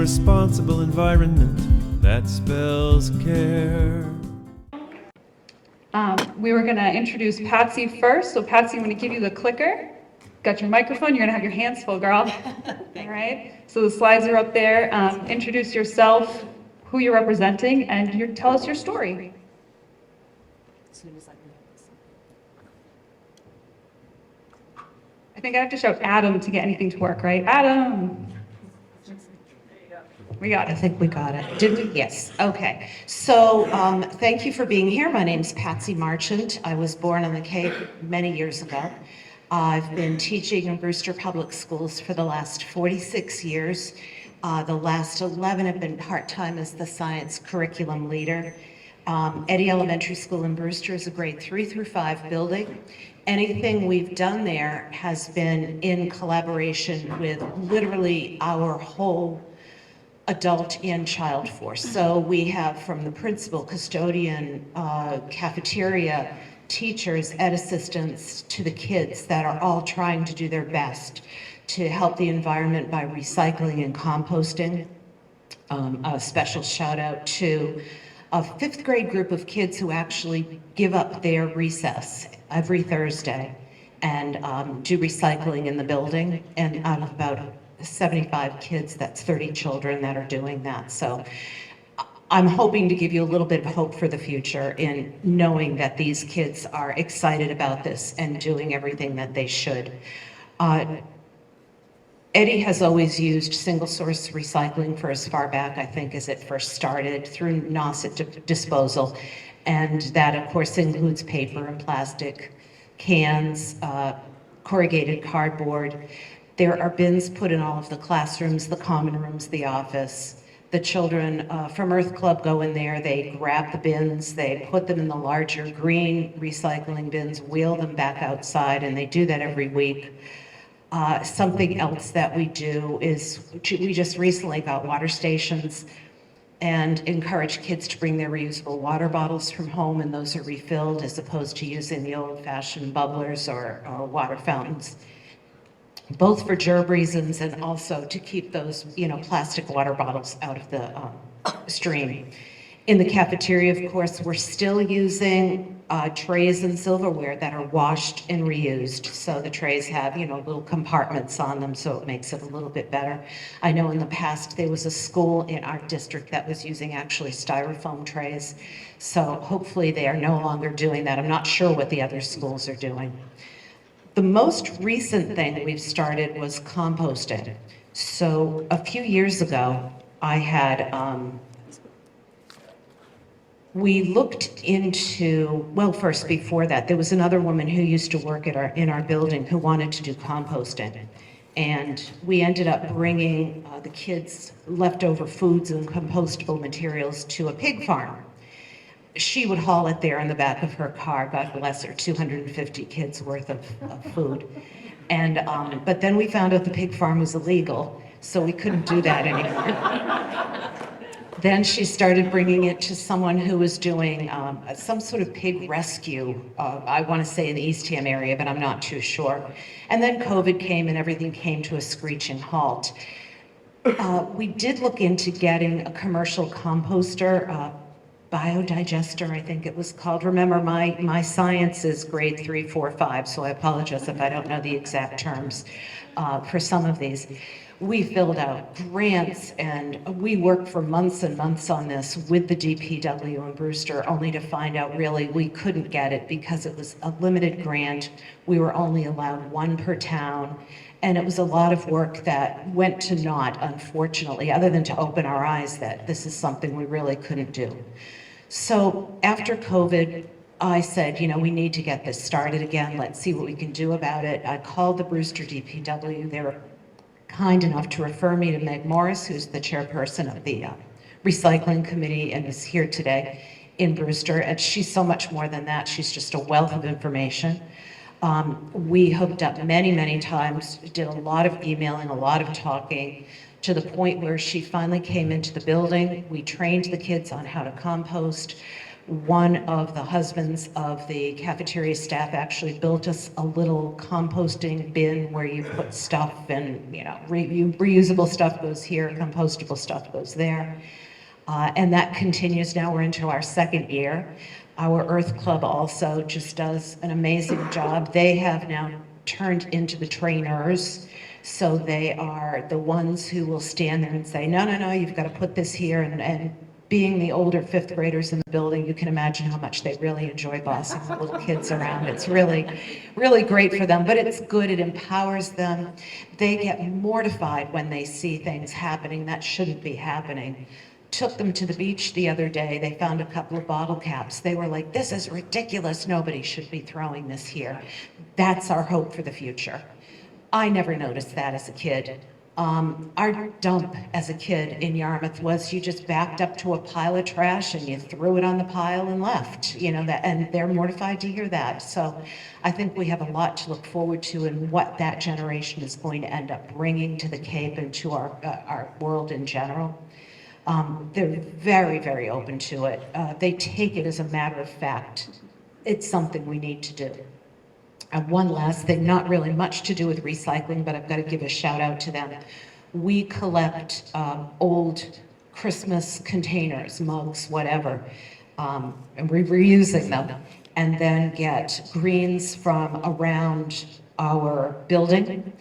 responsible environment that spells care. We were going to introduce Patsy first. So Patsy, I'm going to give you the clicker. Got your microphone. You're going to have your hands full, girl. All right. So the slides are up there. Introduce yourself, who you're representing, and tell us your story. I think I have to shout Adam to get anything to work, right? Adam. We got it. I think we got it. Did we? Yes. Okay. So thank you for being here. My name's Patsy Marchant. I was born on the Cape many years ago. I've been teaching in Brewster Public Schools for the last 46 years. The last 11 have been part-time as the science curriculum leader. Eddy Elementary School in Brewster is a grade 3 through 5 building. Anything we've done there has been in collaboration with literally our whole adult and child force. So we have from the principal, custodian, cafeteria, teachers, ed assistants to the kids that are all trying to do their best to help the environment by recycling and composting. A special shout out to a 5th grade group of kids who actually give up their recess every Thursday and do recycling in the building. And out of about 75 kids, that's 30 children that are doing that. So I'm hoping to give you a little bit of hope for the future in knowing that these kids are excited about this and doing everything that they should. Eddy has always used single source recycling for as far back, I think, as it first started through Nauset disposal. And that, of course, includes paper and plastic, cans, corrugated cardboard. There are bins put in all of the classrooms, the common rooms, the office. The children from Earth Club go in there, they grab the bins, they put them in the larger green recycling bins, wheel them back outside, and they do that every week. Something else that we do is we just recently got water stations and encourage kids to bring their reusable water bottles from home, and those are refilled as opposed to using the old-fashioned bubblers or water fountains, both for gerb reasons and also to keep those, plastic water bottles out of the stream. In the cafeteria, of course, we're still using trays and silverware that are washed and reused. So the trays have, little compartments on them, so it makes it a little bit better. I know in the past there was a school in our district that was using actually styrofoam trays. So hopefully they are no longer doing that. I'm not sure what the other schools are doing. The most recent thing we've started was composting. So a few years ago, I had, we looked into, well, first before that, there was another woman who used to work at in our building who wanted to do composting. And we ended up bringing the kids' leftover foods and compostable materials to a pig farm. She would haul it there in the back of her car, God bless her, 250 kids worth of food. And, but then we found out the pig farm was illegal, so we couldn't do that anymore. Then she started bringing it to someone who was doing some sort of pig rescue, I want to say in the Eastham area, but I'm not too sure. And then COVID came and everything came to a screeching halt. We did look into getting a commercial composter, biodigester, I think it was called. Remember, my science is grade 3, 4, 5, so I apologize if I don't know the exact terms for some of these. We filled out grants and we worked for months and months on this with the DPW in Brewster, only to find out really we couldn't get it because it was a limited grant. We were only allowed one per town. And it was a lot of work that went to naught, unfortunately, other than to open our eyes that this is something we really couldn't do. So after COVID, I said, we need to get this started again. Let's see what we can do about it. I called the Brewster DPW. They were kind enough to refer me to Meg Morris, who's the chairperson of the recycling committee and is here today in Brewster. And she's so much more than that. She's just a wealth of information. We hooked up many, many times, did a lot of emailing, a lot of talking, to the point where she finally came into the building. We trained the kids on how to compost. One of the husbands of the cafeteria staff actually built us a little composting bin where you put stuff and, reusable stuff goes here, compostable stuff goes there. And that continues now. We're into our second year. Our Earth Club also just does an amazing job. They have now turned into the trainers. So they are the ones who will stand there and say, no, no, no, you've got to put this here. And being the older fifth graders in the building, you can imagine how much they really enjoy bossing the little kids around. It's really, really great for them, but it's good. It empowers them. They get mortified when they see things happening that shouldn't be happening. Took them to the beach the other day. They found a couple of bottle caps. They were like, this is ridiculous. Nobody should be throwing this here. That's our hope for the future. I never noticed that as a kid. Our dump as a kid in Yarmouth was you just backed up to a pile of trash and you threw it on the pile and left, and they're mortified to hear that. So I think we have a lot to look forward to in what that generation is going to end up bringing to the Cape and to our world in general. They're very, very open to it. They take it as a matter of fact. It's something we need to do. And one last thing, not really much to do with recycling, but I've got to give a shout out to them. We collect old Christmas containers, mugs, whatever, and we're reusing them, and then get greens from around our building.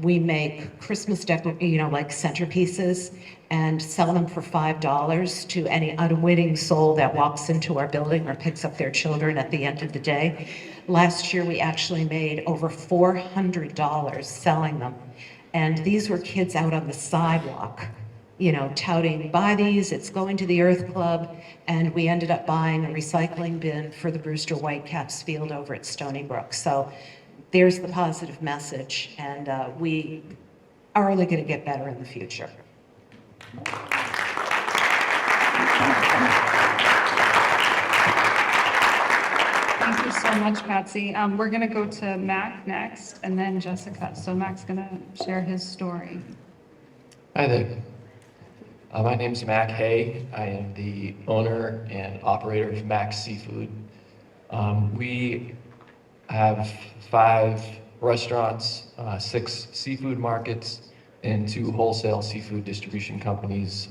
We make Christmas like centerpieces, and sell them for $5 to any unwitting soul that walks into our building or picks up their children at the end of the day. Last year, we actually made over $400 selling them. And these were kids out on the sidewalk, touting, buy these, it's going to the Earth Club. And we ended up buying a recycling bin for the Brewster Whitecaps field over at Stony Brook. So there's the positive message. And we are only going to get better in the future. Thank you so much, Patsy. We're going to go to Mac next, and then Jessica. So Mac's going to share his story. Hi there. My name is Mac Hay. I am the owner and operator of Mac's Seafood. We have 5 restaurants, 6 seafood markets, and 2 wholesale seafood distribution companies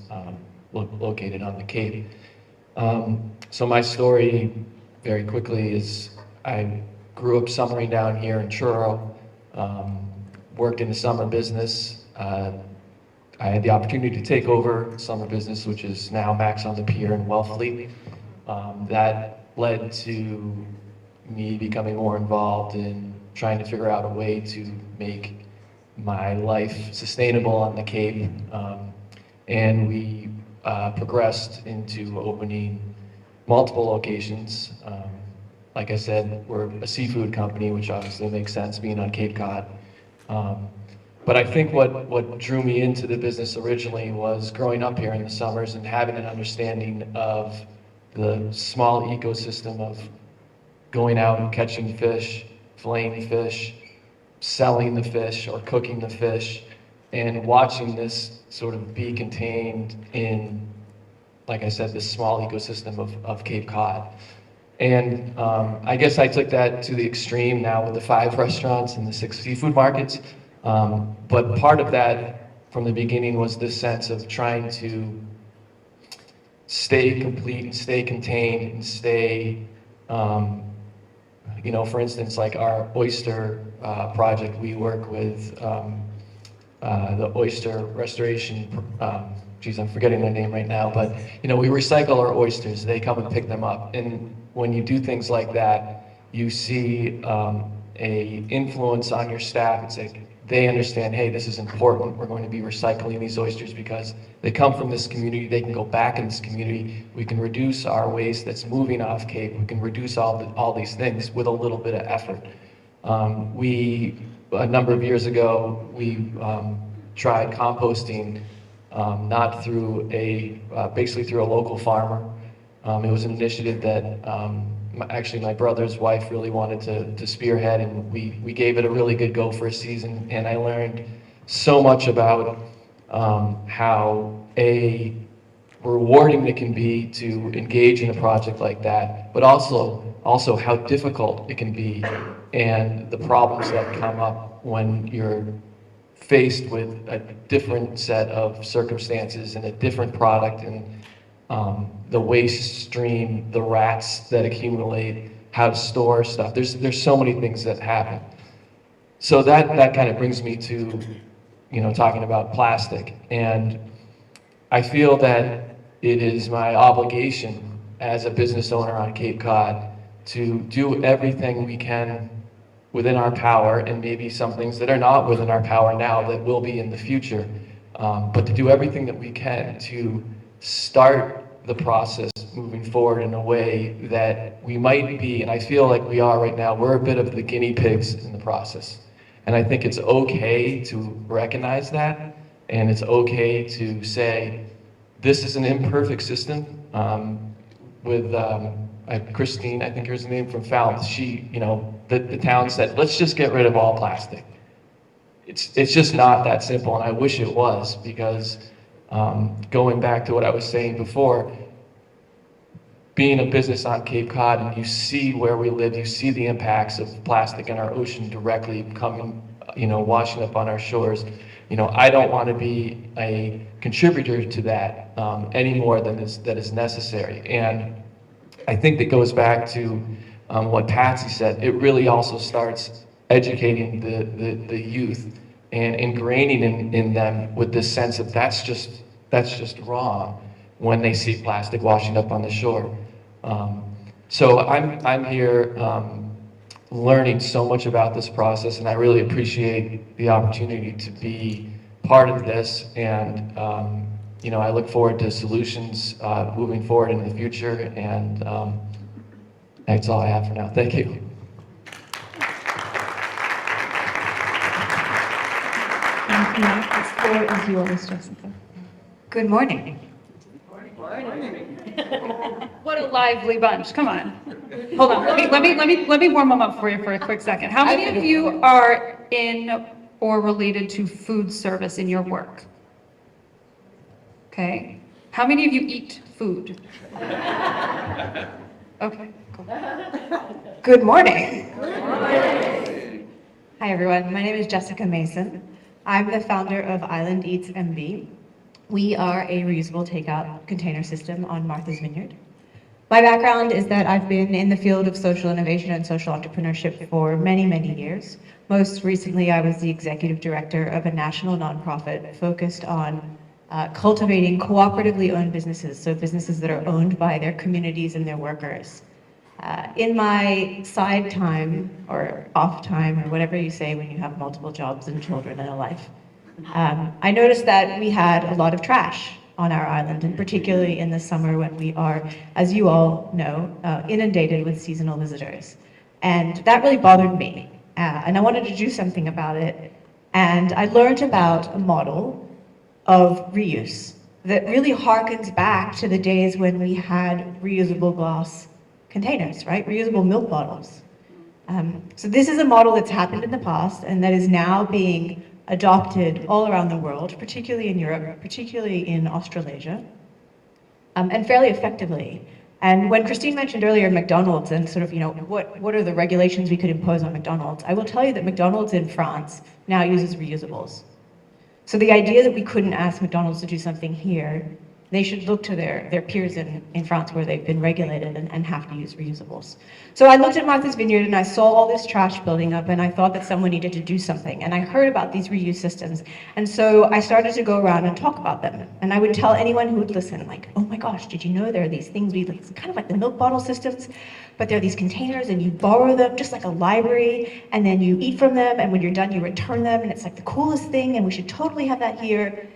located on the Cape. So my story, very quickly, is I grew up summering down here in Truro, worked in the summer business. I had the opportunity to take over summer business, which is now Mac's on the Pier in Wellfleet. That led to me becoming more involved in trying to figure out a way to make my life sustainable on the Cape, and we progressed into opening multiple locations. Like I said, we're a seafood company, which obviously makes sense being on Cape Cod. But I think what drew me into the business originally was growing up here in the summers and having an understanding of the small ecosystem of going out and catching fish, filleting fish, selling the fish or cooking the fish, and watching this sort of be contained in, like I said, this small ecosystem of Cape Cod. And I guess I took that to the extreme now with the 5 restaurants and the 6 seafood markets. But part of that from the beginning was this sense of trying to stay complete and stay contained and stay, for instance, like our oyster project, we work with the oyster restoration, I'm forgetting their name right now, but we recycle our oysters. They come and pick them up. And when you do things like that, you see a influence on your staff. It's like they understand, hey, this is important. We're going to be recycling these oysters because they come from this community. They can go back in this community. We can reduce our waste that's moving off Cape. We can reduce all these things with a little bit of effort. A number of years ago, we tried composting, not through basically through a local farmer. It was an initiative that actually my brother's wife really wanted to spearhead, and we gave it a really good go for a season, and I learned so much about how rewarding it can be to engage in a project like that, but also how difficult it can be and the problems that come up when you're faced with a different set of circumstances and a different product and the waste stream, the rats that accumulate, how to store stuff. There's so many things that happen. So that kind of brings me to, talking about plastic. And I feel that it is my obligation as a business owner on Cape Cod to do everything we can within our power, and maybe some things that are not within our power now that will be in the future, but to do everything that we can to start the process moving forward in a way that we might be, and I feel like we are right now, we're a bit of the guinea pigs in the process. And I think it's okay to recognize that, and it's okay to say, this is an imperfect system. With Christine, I think her name, from Falmouth, she, the town said, let's just get rid of all plastic. It's just not that simple, and I wish it was, because going back to what I was saying before, being a business on Cape Cod and you see where we live, you see the impacts of plastic in our ocean directly coming, washing up on our shores. I don't want to be a contributor to that any more than that is necessary. And I think that goes back to what Patsy said. It really also starts educating the youth and ingraining in them with this sense of that's just wrong when they see plastic washing up on the shore. So I'm here learning so much about this process, and I really appreciate the opportunity to be part of this. And I look forward to solutions moving forward in the future. And that's all I have for now. Thank you. Thank you. The floor is yours, Jessica. Good morning. What a lively bunch. Come on. Hold on. Let me warm them up for you for a quick second. How many of you are in or related to food service in your work? Okay. How many of you eat food? Okay, cool. Good morning. Hi, everyone. My name is Jessica Mason. I'm the founder of Island Eats MV. We are a reusable takeout container system on Martha's Vineyard. My background is that I've been in the field of social innovation and social entrepreneurship for many, many years. Most recently, I was the executive director of a national nonprofit focused on cultivating cooperatively owned businesses, so businesses that are owned by their communities and their workers. In my side time, or off time, or whatever you say when you have multiple jobs and children and a life, I noticed that we had a lot of trash on our island, and particularly in the summer when we are, as you all know, inundated with seasonal visitors. And that really bothered me, and I wanted to do something about it. And I learned about a model of reuse that really harkens back to the days when we had reusable glass containers, right? Reusable milk bottles. So this is a model that's happened in the past and that is now being adopted all around the world, particularly in Europe, particularly in Australasia, and fairly effectively. And when Christine mentioned earlier McDonald's and sort of, what are the regulations we could impose on McDonald's, I will tell you that McDonald's in France now uses reusables. So the idea that we couldn't ask McDonald's to do something here, they should look to their peers in France where they've been regulated and have to use reusables. So I looked at Martha's Vineyard and I saw all this trash building up and I thought that someone needed to do something. And I heard about these reuse systems. And so I started to go around and talk about them. And I would tell anyone who would listen, like, oh my gosh, did you know there are these things, it's kind of like the milk bottle systems, but there are these containers and you borrow them just like a library and then you eat from them and when you're done you return them and it's like the coolest thing and we should totally have that here.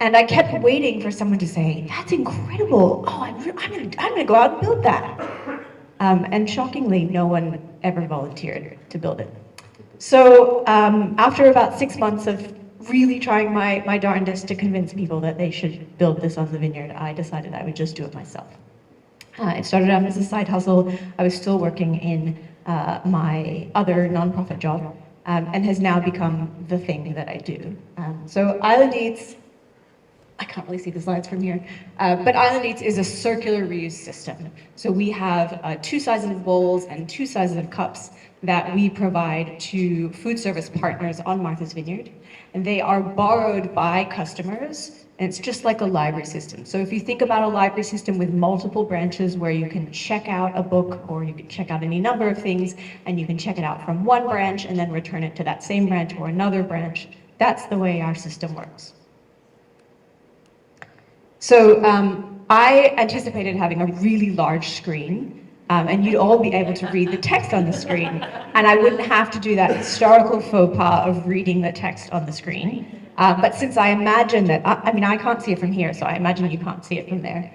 And I kept waiting for someone to say, that's incredible. Oh, I'm gonna go out and build that. And shockingly, no one ever volunteered to build it. So after about 6 months of really trying my darndest to convince people that they should build this on the vineyard, I decided I would just do it myself. It started out as a side hustle. I was still working in my other nonprofit job and has now become the thing that I do. So Island Eats I can't really see the slides from here, but Island Eats is a circular reuse system. So we have 2 sizes of bowls and 2 sizes of cups that we provide to food service partners on Martha's Vineyard. And they are borrowed by customers, and it's just like a library system. So if you think about a library system with multiple branches where you can check out a book or you can check out any number of things, and you can check it out from one branch and then return it to that same branch or another branch, that's the way our system works. So I anticipated having a really large screen, and you'd all be able to read the text on the screen, and I wouldn't have to do that historical faux pas of reading the text on the screen. But since I imagine that, I mean, I can't see it from here, so I imagine you can't see it from there.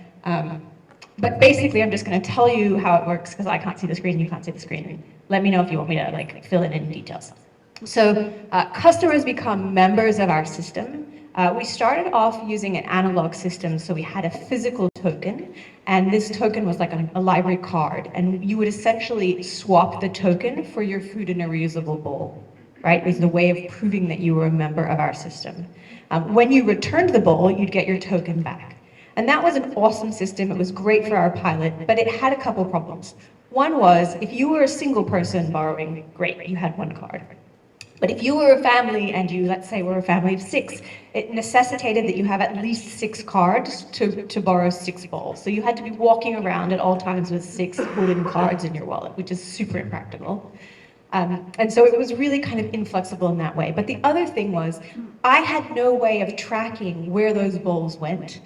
But basically, I'm just going to tell you how it works, because I can't see the screen, you can't see the screen. Let me know if you want me to like fill in any details. So customers become members of our system. We started off using an analog system, so we had a physical token, and this token was like a library card, and you would essentially swap the token for your food in a reusable bowl, right? It was the way of proving that you were a member of our system. When you returned the bowl, you'd get your token back. And that was an awesome system. It was great for our pilot, but it had a couple problems. One was, if you were a single person borrowing, great, you had one card. But if you were a family and you, let's say, were a family of 6, it necessitated that you have at least 6 cards to borrow 6 bowls. So you had to be walking around at all times with 6 wooden cards in your wallet, which is super impractical. And so it was really kind of inflexible in that way. But the other thing was, I had no way of tracking where those bowls went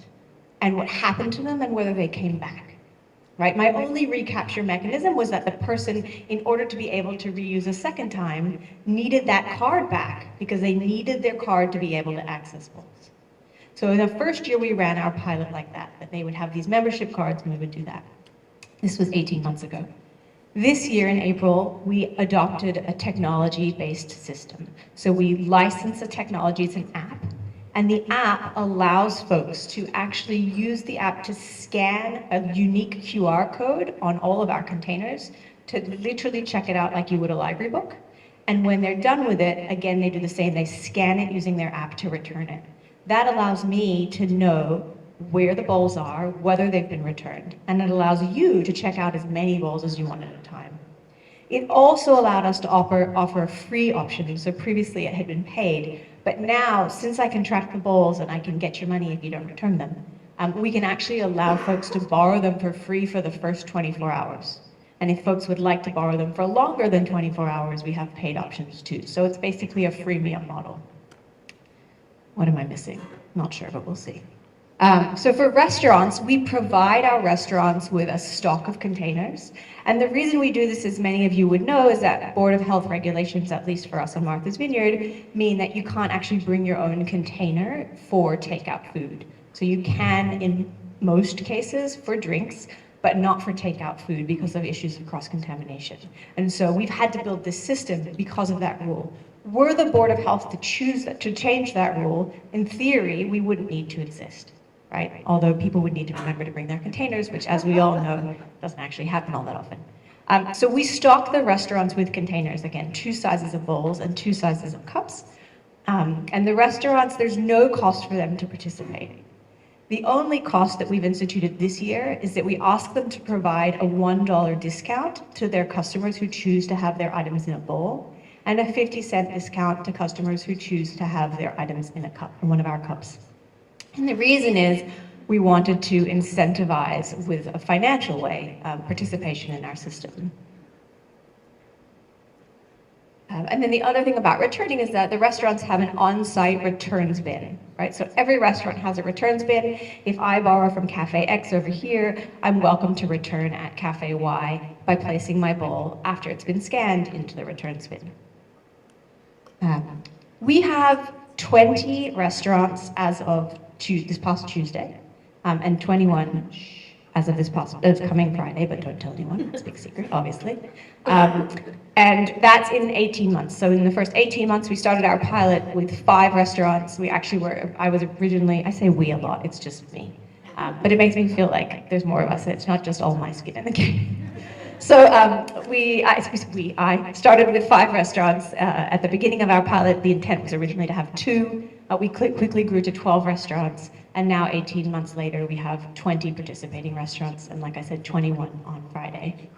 and what happened to them and whether they came back. Right? My only recapture mechanism was that the person, in order to be able to reuse a second time, needed that card back because they needed their card to be able to access bowls. So in the first year we ran our pilot like that they would have these membership cards and we would do that. This was 18 months ago. This year in April, we adopted a technology-based system. So we licensed the technology, it's an app. And the app allows folks to actually use the app to scan a unique QR code on all of our containers to literally check it out like you would a library book. And when they're done with it, again, they do the same. They scan it using their app to return it. That allows me to know where the bowls are, whether they've been returned. And it allows you to check out as many bowls as you want at a time. It also allowed us to offer a free option. So previously it had been paid. But now, since I can track the bowls and I can get your money if you don't return them, we can actually allow folks to borrow them for free for the first 24 hours. And if folks would like to borrow them for longer than 24 hours, we have paid options too. So it's basically a freemium model. What am I missing? Not sure, but we'll see. So for restaurants, we provide our restaurants with a stock of containers. And the reason we do this, as many of you would know, is that Board of Health regulations, at least for us on Martha's Vineyard, mean that you can't actually bring your own container for takeout food. So you can, in most cases, for drinks, but not for takeout food because of issues of cross-contamination. And so we've had to build this system because of that rule. Were the Board of Health to change that rule, in theory, we wouldn't need to exist. Right? Although people would need to remember to bring their containers, which, as we all know, doesn't actually happen all that often. So we stock the restaurants with containers, again, 2 sizes of bowls and 2 sizes of cups. And the restaurants, there's no cost for them to participate. The only cost that we've instituted this year is that we ask them to provide a $1 discount to their customers who choose to have their items in a bowl, and a 50-cent discount to customers who choose to have their items in a cup, in one of our cups. And the reason is we wanted to incentivize, with a financial way, participation in our system. And then the other thing about returning is that the restaurants have an on-site returns bin, right? So every restaurant has a returns bin. If I borrow from Cafe X over here, I'm welcome to return at Cafe Y by placing my bowl after it's been scanned into the returns bin. We have 20 restaurants as of this past Tuesday, and 21 as of this coming Friday, but don't tell anyone, it's a big secret, obviously. And that's in 18 months. So in the first 18 months, we started our pilot with 5 restaurants. We actually I was originally, I say we a lot, it's just me. But it makes me feel like there's more of us, and it's not just all my skin in the game. So I started with 5 restaurants. At the beginning of our pilot, the intent was originally to have 2. We quickly grew to 12 restaurants. And now 18 months later, we have 20 participating restaurants, and like I said, 21 on Friday.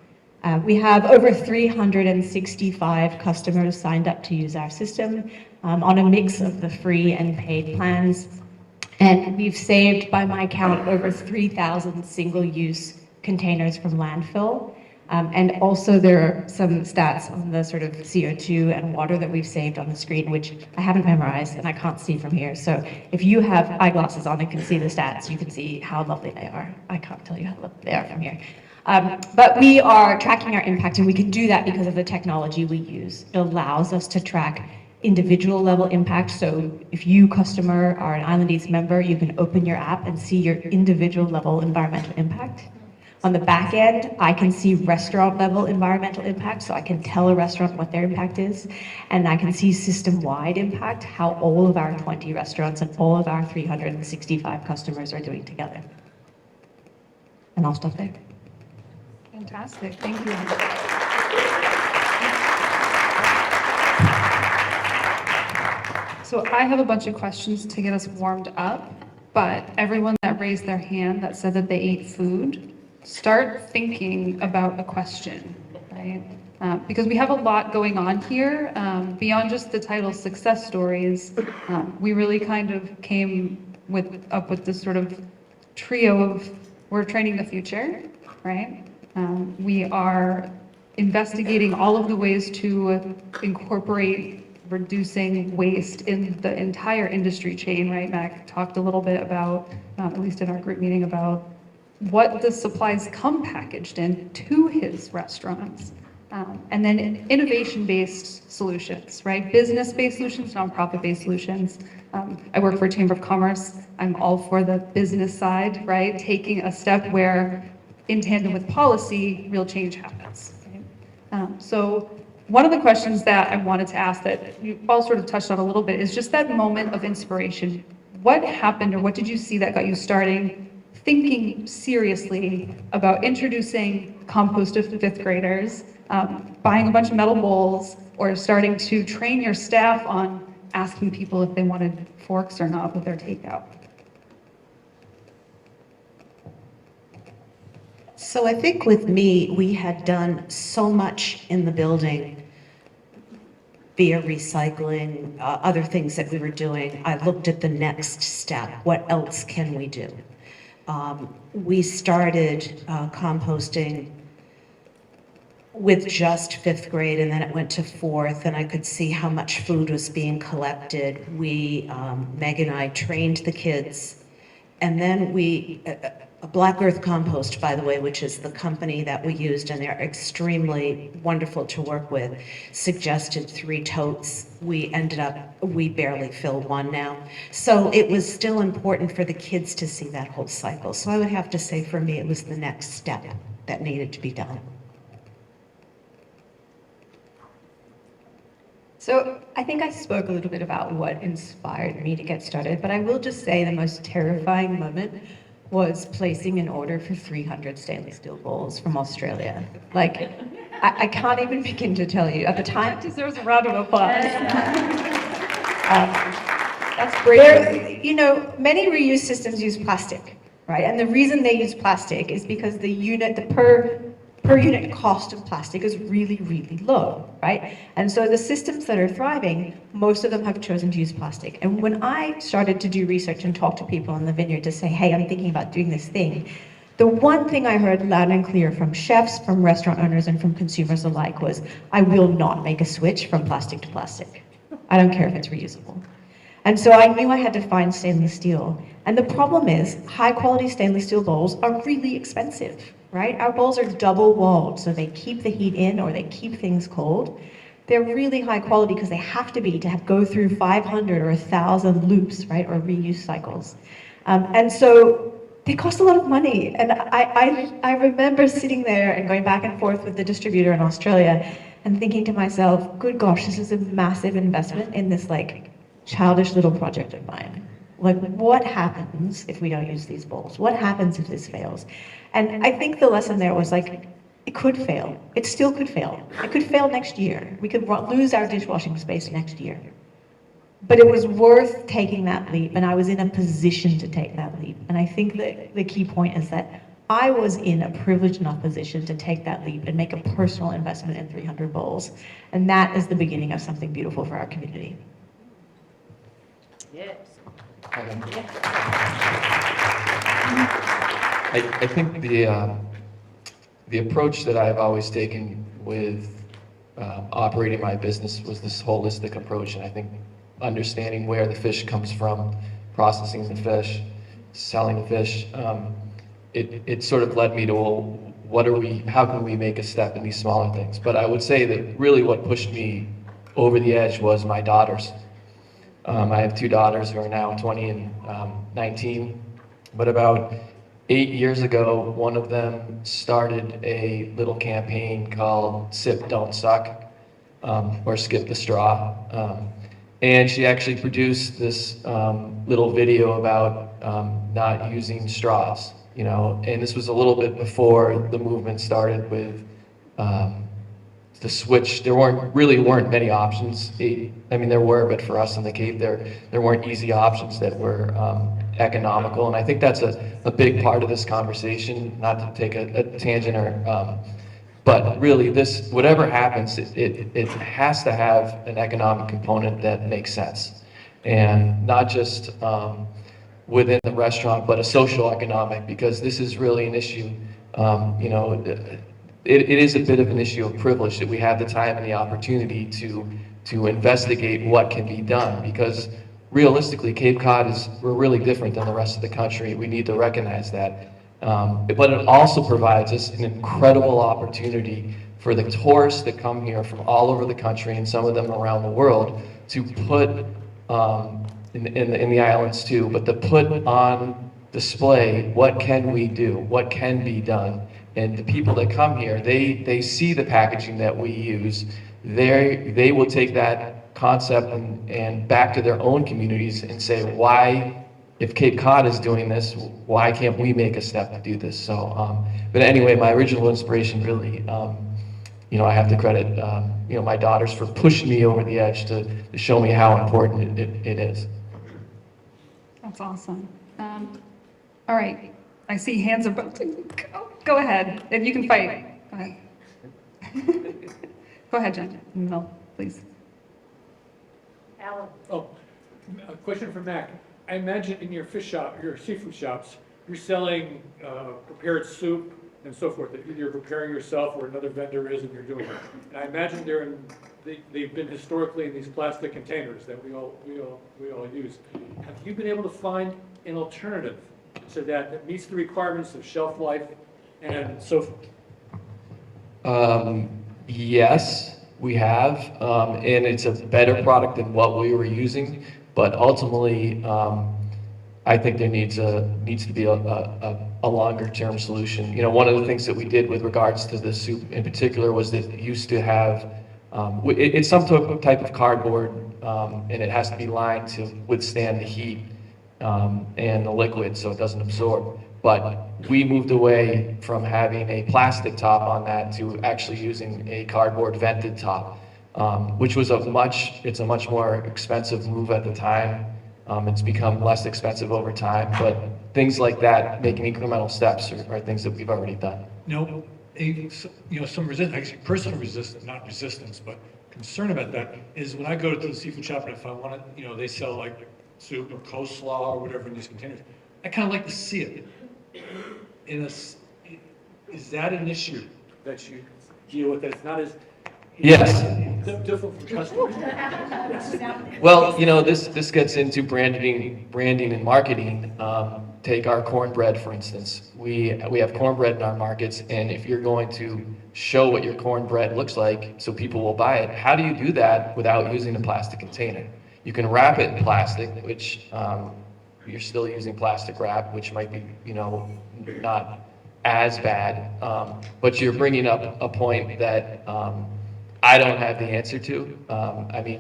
We have over 365 customers signed up to use our system on a mix of the free and paid plans. And we've saved, by my count, over 3,000 single-use containers from landfill. And also there are some stats on the sort of CO2 and water that we've saved on the screen, which I haven't memorized and I can't see from here. So if you have eyeglasses on and can see the stats, you can see how lovely they are. I can't tell you how lovely they are from here. But we are tracking our impact, and we can do that because of the technology we use. It allows us to track individual level impact. So if you, customer, are an Island Eats member, you can open your app and see your individual level environmental impact. On the back end, I can see restaurant level environmental impact, so I can tell a restaurant what their impact is. And I can see system-wide impact, how all of our 20 restaurants and all of our 365 customers are doing together. And I'll stop there. Fantastic, thank you. So I have a bunch of questions to get us warmed up, but everyone that raised their hand that said that they ate food, start thinking about a question, right? Because we have a lot going on here, beyond just the title success stories. We really kind of came up with this sort of trio of, we're training the future, right? We are investigating all of the ways to incorporate reducing waste in the entire industry chain, right? Mac talked a little bit about, at least in our group meeting, about what the supplies come packaged in to his restaurants. And then innovation-based solutions, right? Business-based solutions, nonprofit-based solutions. I work for a Chamber of Commerce. I'm all for the business side, right? Taking a step where, in tandem with policy, real change happens. Right? So one of the questions that I wanted to ask that you all sort of touched on a little bit is just that moment of inspiration. What happened, or what did you see that got you starting thinking seriously about introducing compost to fifth graders, buying a bunch of metal bowls, or starting to train your staff on asking people if they wanted forks or not with their takeout? So I think with me, we had done so much in the building via recycling, other things that we were doing. I looked at the next step. What else can we do? We started composting with just fifth grade, and then it went to fourth, and I could see how much food was being collected. Meg and I trained the kids, and then Black Earth Compost, by the way, which is the company that we used, and they're extremely wonderful to work with, suggested 3 totes. We barely fill 1 now. So it was still important for the kids to see that whole cycle. So I would have to say for me, it was the next step that needed to be done. So I think I spoke a little bit about what inspired me to get started, but I will just say the most terrifying moment was placing an order for 300 stainless steel bowls from Australia. Like, I can't even begin to tell you. At the time, That deserves a round of applause. That's great. you know, many reuse systems use plastic, right? And the reason they use plastic is because the per unit cost of plastic is really, really low, right? And so the systems that are thriving, most of them have chosen to use plastic. And when I started to do research and talk to people in the Vineyard to say, hey, I'm thinking about doing this thing, the one thing I heard loud and clear from chefs, from restaurant owners, and from consumers alike was, I will not make a switch from plastic to plastic. I don't care if it's reusable. And so I knew I had to find stainless steel. And the problem is, high quality stainless steel bowls are really expensive. Right? Our bowls are double walled, so they keep the heat in or they keep things cold. They're really high quality because they have to be to go through 500 or 1,000 loops, right, or reuse cycles. And so they cost a lot of money. And I remember sitting there and going back and forth with the distributor in Australia and thinking to myself, good gosh, this is a massive investment in this like childish little project of mine. Like, what happens if we don't use these bowls? What happens if this fails? And I think the lesson there was like, it could fail. It still could fail. It could fail next year. We could lose our dishwashing space next year. But it was worth taking that leap, and I was in a position to take that leap. And I think that the key point is that I was in a privileged enough position to take that leap and make a personal investment in 300 bowls. And that is the beginning of something beautiful for our community. I think the approach that I've always taken with operating my business was this holistic approach, and I think understanding where the fish comes from, processing the fish, selling the fish, it sort of led me to, well, how can we make a step in these smaller things? But I would say that really what pushed me over the edge was my daughters. I have two daughters who are now 20 and 19, but about 8 years ago, one of them started a little campaign called Sip, Don't Suck, or Skip the Straw. And she actually produced this little video about not using straws, you know, and this was a little bit before the movement started with the switch. There weren't many options. I mean, there were, but for us in the Cape, there weren't easy options that were economical. And I think that's a big part of this conversation, not to take a tangent but really this, whatever happens, it has to have an economic component that makes sense. And not just within the restaurant, but a social economic, because this is really an issue, you know, it is a bit of an issue of privilege that we have the time and the opportunity to investigate what can be done, because realistically, Cape Cod we're really different than the rest of the country. We need to recognize that. But it also provides us an incredible opportunity for the tourists that come here from all over the country, and some of them around the world, to put, in the islands too, but to put on display what can we do, what can be done. And the people that come here, they see the packaging that we use. They will take that concept and back to their own communities and say, why, if Cape Cod is doing this, why can't we make a step to do this? So, but anyway, my original inspiration really, you know, I have to credit, you know, my daughters for pushing me over the edge to show me how important it is. That's awesome. All right, I see hands are about to go. Go ahead, if you can fight, go ahead. Go ahead, Jen, no, please. Oh, a question for Mac. I imagine in your fish shop, your seafood shops, you're selling prepared soup and so forth that either you're preparing yourself or another vendor is and you're doing it. And I imagine they've been historically in these plastic containers that we all use. Have you been able to find an alternative to that meets the requirements of shelf life and so forth? Yes, we have, and it's a better product than what we were using. But ultimately, I think there needs to be a longer term solution. You know, one of the things that we did with regards to the soup in particular was that it used to have, it's some type of cardboard, and it has to be lined to withstand the heat and the liquid so it doesn't absorb. But we moved away from having a plastic top on that to actually using a cardboard vented top. Which was it's a much more expensive move at the time. It's become less expensive over time, but things like that, making incremental steps are things that we've already done. No, you know, some actually personal resistance, not resistance, but concern about that is when I go to the seafood shop and if I want to, you know, they sell like soup or coleslaw or whatever in these containers. I kind of like to see it. Is that an issue that you deal with? That it's not as Yes. different from customers. Yes. Well, you know, this gets into branding and marketing. Take our cornbread, for instance. We have cornbread in our markets, and if you're going to show what your cornbread looks like so people will buy it, how do you do that without using a plastic container? You can wrap it in plastic, which you're still using plastic wrap, which might be, you know, not as bad, but you're bringing up a point that I don't have the answer to. I mean,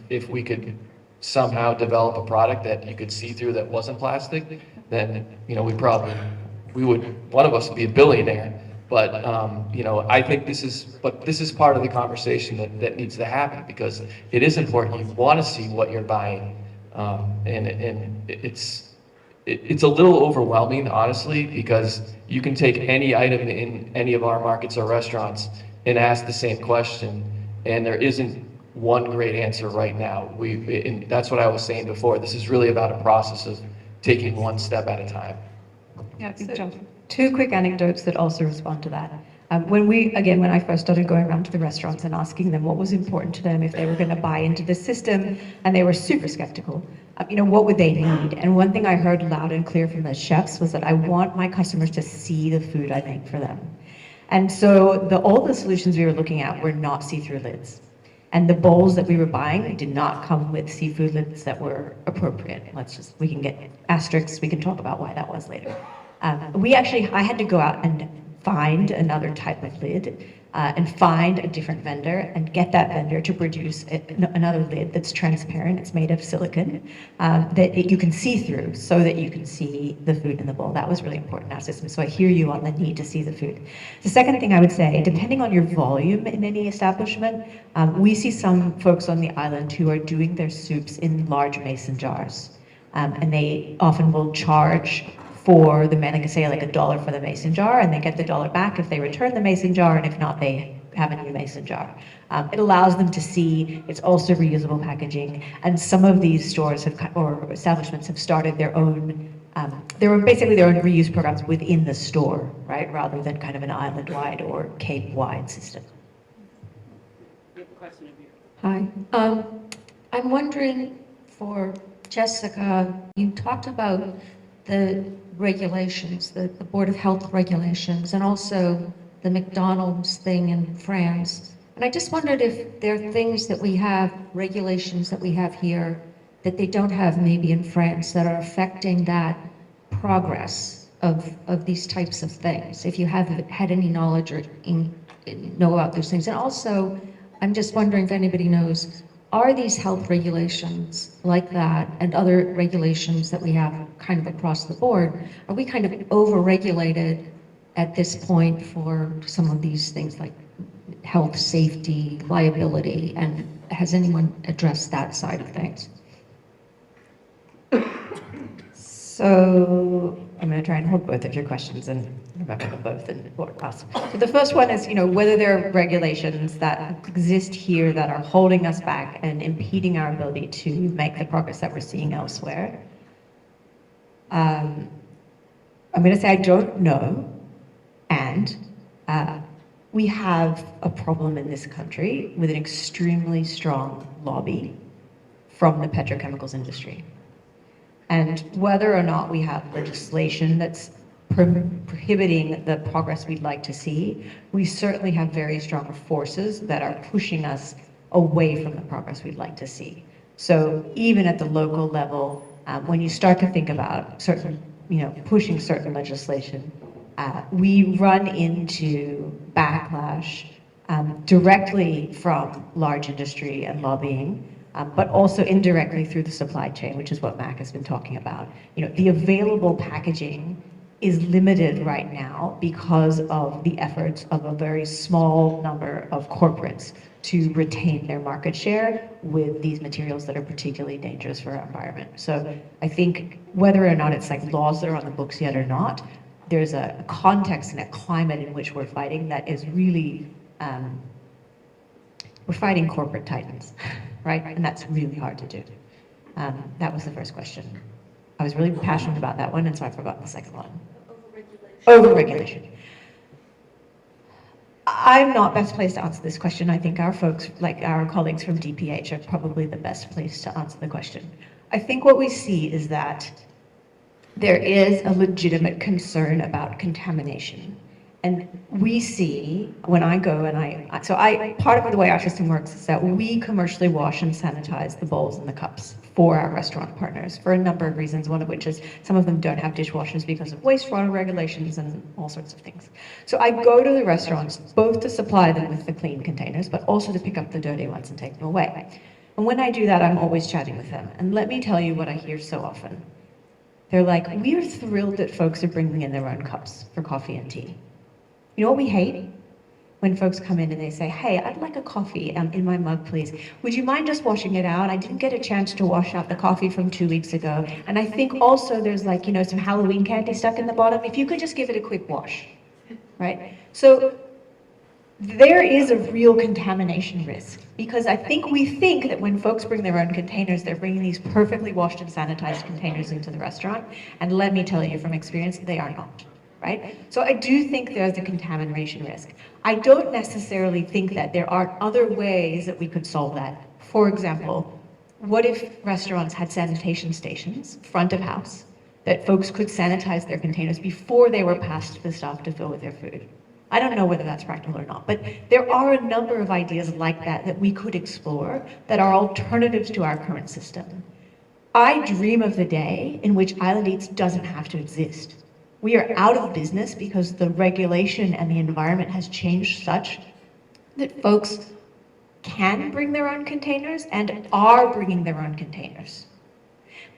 if we could somehow develop a product that you could see through that wasn't plastic, then, you know, one of us would be a billionaire. But, you know, I think this is part of the conversation that needs to happen, because it is important. You want to see what you're buying. And it's a little overwhelming, honestly, because you can take any item in any of our markets or restaurants and ask the same question, and there isn't one great answer right now. And that's what I was saying before. This is really about a process of taking one step at a time. Yeah, John. Two quick anecdotes that also respond to that. When I first started going around to the restaurants and asking them what was important to them if they were going to buy into the system, and they were super skeptical, what would they need? And one thing I heard loud and clear from the chefs was that I want my customers to see the food I make for them. And so all the solutions we were looking at were not see-through lids. And the bowls that we were buying did not come with seafood lids that were appropriate. We can get asterisks, we can talk about why that was later. I had to go out and find another type of lid and find a different vendor and get that vendor to produce another lid that's transparent. It's made of silicone that you can see through so that you can see the food in the bowl. That was really important in our system. So I hear you on the need to see the food. The second thing I would say, depending on your volume in any establishment, we see some folks on the island who are doing their soups in large mason jars. And they often will charge for the say like $1 for the mason jar, and they get the $1 back if they return the mason jar, and if not, they have a new mason jar. It allows them to see. It's also reusable packaging, and some of these stores or establishments have started their own basically their own reuse programs within the store, right, rather than kind of an island-wide or Cape-wide system. Hi. I'm wondering, for Jessica, you talked about the regulations, the Board of Health regulations, and also the McDonald's thing in France. And I just wondered if there are things that we have, regulations that we have here, that they don't have maybe in France, that are affecting that progress of these types of things, if you have had any knowledge or know about those things. And also, I'm just wondering if anybody knows, are these health regulations like that and other regulations that we have kind of across the board, are we kind of over-regulated at this point for some of these things like health, safety, liability, and has anyone addressed that side of things? So I'm going to try and hold both of your questions and remember them both in order. So the first one is, whether there are regulations that exist here that are holding us back and impeding our ability to make the progress that we're seeing elsewhere. I'm going to say I don't know, and we have a problem in this country with an extremely strong lobby from the petrochemicals industry. And whether or not we have legislation that's prohibiting the progress we'd like to see, we certainly have very strong forces that are pushing us away from the progress we'd like to see. So even at the local level, when you start to think about pushing certain legislation, we run into backlash directly from large industry and lobbying, but also indirectly through the supply chain, which is what Mac has been talking about. The available packaging is limited right now because of the efforts of a very small number of corporates to retain their market share with these materials that are particularly dangerous for our environment. So I think whether or not it's like laws that are on the books yet or not, there's a context and a climate in which we're fighting that is really, we're fighting corporate titans, right? And that's really hard to do. That was the first question. I was really passionate about that one, and so I forgot the second one. Overregulation. I'm not best placed to answer this question. I think our folks, like our colleagues from DPH, are probably the best place to answer the question. I think what we see is that there is a legitimate concern about contamination. And we see, when I go and part of the way our system works is that we commercially wash and sanitize the bowls and the cups for our restaurant partners for a number of reasons, one of which is some of them don't have dishwashers because of wastewater regulations and all sorts of things. So I go to the restaurants both to supply them with the clean containers, but also to pick up the dirty ones and take them away. And when I do that, I'm always chatting with them. And let me tell you what I hear so often. They're like, we are thrilled that folks are bringing in their own cups for coffee and tea. You know what we hate? When folks come in and they say, hey, I'd like a coffee in my mug, please. Would you mind just washing it out? I didn't get a chance to wash out the coffee from 2 weeks ago. And I think also there's like, you know, some Halloween candy stuck in the bottom. If you could just give it a quick wash, right? So there is a real contamination risk, because I think we think that when folks bring their own containers, they're bringing these perfectly washed and sanitized containers into the restaurant. And let me tell you from experience, they are not. Right? So I do think there's a contamination risk. I don't necessarily think that there aren't other ways that we could solve that. For example, what if restaurants had sanitation stations, front of house, that folks could sanitize their containers before they were passed to the staff to fill with their food? I don't know whether that's practical or not, but there are a number of ideas like that that we could explore that are alternatives to our current system. I dream of the day in which Island Eats doesn't have to exist. We are out of business because the regulation and the environment has changed such that folks can bring their own containers and are bringing their own containers.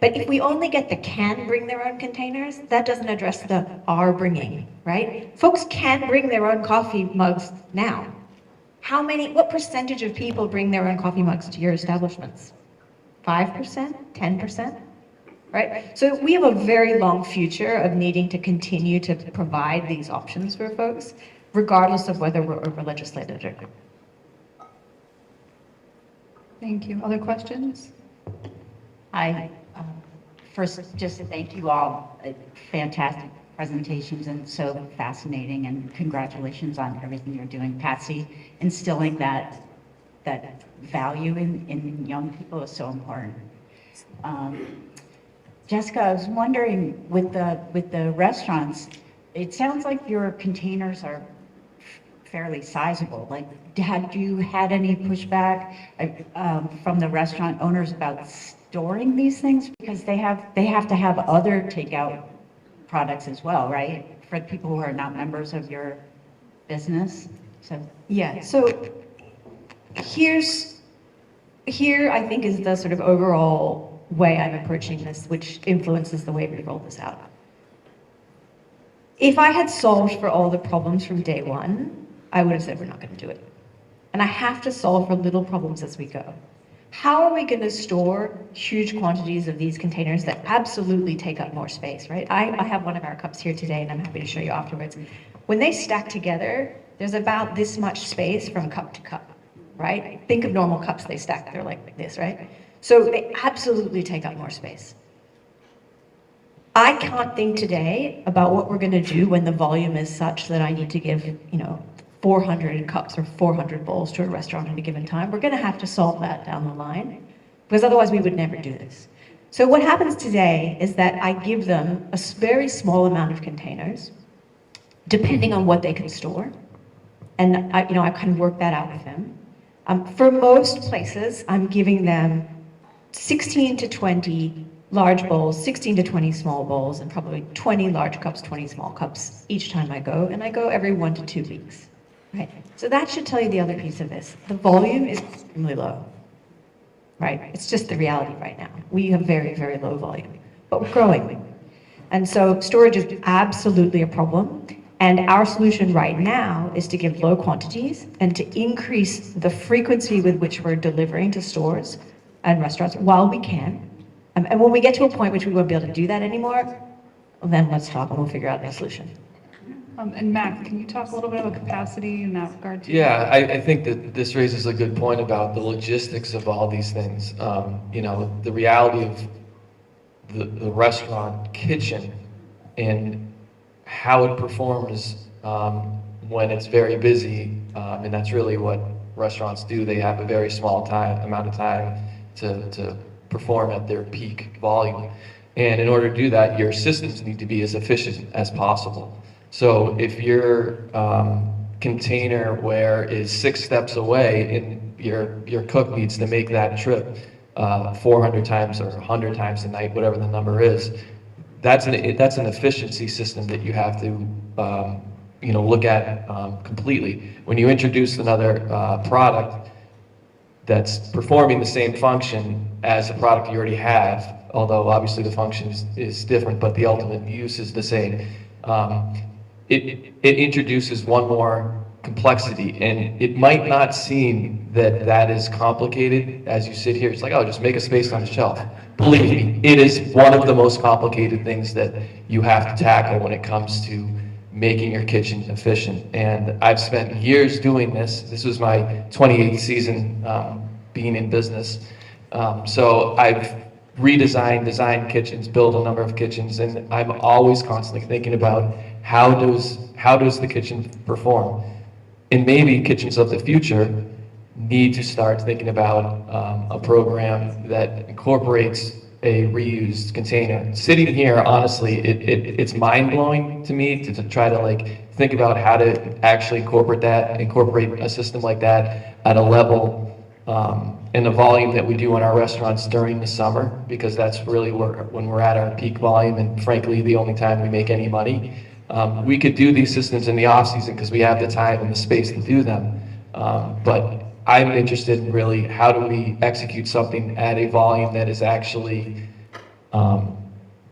But if we only get the can bring their own containers, that doesn't address the are bringing, right? Folks can bring their own coffee mugs now. What percentage of people bring their own coffee mugs to your establishments? 5%? 10%? Right? So we have a very long future of needing to continue to provide these options for folks, regardless of whether we're over-legislated or not. Thank you. Other questions? Hi. First, just to thank you all. Fantastic presentations and so fascinating, and congratulations on everything you're doing. Patsy, instilling that value in young people is so important. Jessica, I was wondering, with the restaurants, it sounds like your containers are fairly sizable. Like, had you had any pushback from the restaurant owners about storing these things? Because they have to have other takeout products as well, right? For people who are not members of your business. So Yeah, so here I think is the sort of overall way I'm approaching this, which influences the way we roll this out. If I had solved for all the problems from day one, I would have said we're not going to do it. And I have to solve for little problems as we go. How are we going to store huge quantities of these containers that absolutely take up more space, right? I have one of our cups here today, and I'm happy to show you afterwards. When they stack together, there's about this much space from cup to cup, right? Think of normal cups, they stack, they're like this, right? So they absolutely take up more space. I can't think today about what we're going to do when the volume is such that I need to give, 400 cups or 400 bowls to a restaurant at a given time. We're going to have to solve that down the line, because otherwise we would never do this. So what happens today is that I give them a very small amount of containers, depending on what they can store. And I kind of work that out with them. For most places, I'm giving them 16 to 20 large bowls, 16 to 20 small bowls, and probably 20 large cups, 20 small cups each time I go, and I go every 1 to 2 weeks, right? So that should tell you the other piece of this. The volume is extremely low, right? It's just the reality right now. We have very, very low volume, but we're growing. And so storage is absolutely a problem. And our solution right now is to give low quantities and to increase the frequency with which we're delivering to stores and restaurants while we can. And when we get to a point which we won't be able to do that anymore, well, then let's talk and we'll figure out the solution. And Mac, can you talk a little bit about capacity in that regard too? Yeah, I think that this raises a good point about the logistics of all these things. The reality of the restaurant kitchen and how it performs when it's very busy, and that's really what restaurants do. They have a very small amount of time to perform at their peak volume. And in order to do that, your systems need to be as efficient as possible. So if your container ware is 6 steps away and your cook needs to make that trip 400 times or 100 times a night, whatever the number is, that's an efficiency system that you have to look at completely. When you introduce another product that's performing the same function as a product you already have, although obviously the function is different, but the ultimate use is the same. it introduces one more complexity, and it might not seem that that is complicated as you sit here. It's like, oh, just make a space on the shelf. Believe me, it is one of the most complicated things that you have to tackle when it comes to making your kitchen efficient. And I've spent years doing this. This was my 28th season being in business. So I've designed kitchens, built a number of kitchens, and I'm always constantly thinking about how does the kitchen perform? And maybe kitchens of the future need to start thinking about a program that incorporates a reused container. Sitting here, honestly, it's mind-blowing to me to try to like think about how to actually incorporate a system like that at a level and the volume that we do in our restaurants during the summer, because that's really when we're at our peak volume, and frankly, the only time we make any money. We could do these systems in the off-season because we have the time and the space to do them. But I'm interested in really how do we execute something at a volume that is actually